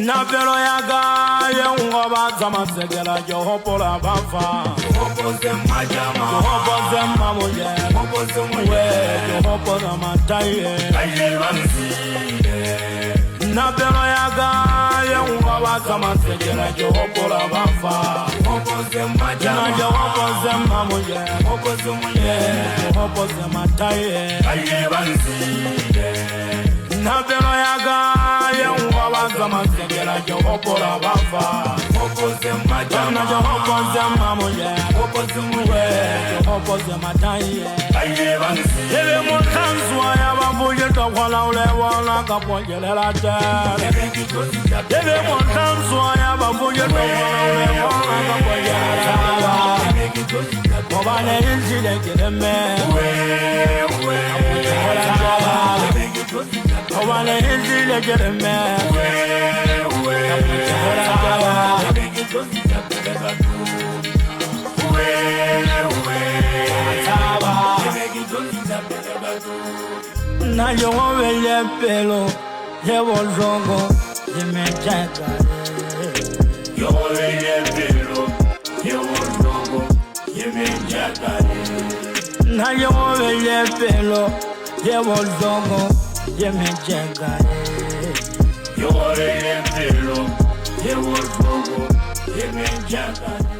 Na velo yaga Yungo bazama segela Johopola bafa Johopoze majama Johopoze mamuye Johopoze muye Johopoze mataye Aye banzide Na velo yaga Yungo bazama segela Johopola bafa Johopoze majama Johopoze mamuye Johopoze muye Johopoze mataye Aye banzide Na velo yaga Yungo bazama segela Johopola bafa Johopoze majama Johopoze mamuye Johopoze muye Johopoze mataye Aye banzide Ebe mutanzwa ya bavuye tokwala ulewala kaponjelela tere Ebe mutanzwa ya bavuye tokwala ulewala kaponjelela tere Mobane inzile kireme Mobane inzile kireme Na yo vele pelo llevo rogo y me checa Yo vele pelo llevo rogo y me checa Na yo vele pelo llevo rogo y me checa Yo vele pelo llevo rogo y me checa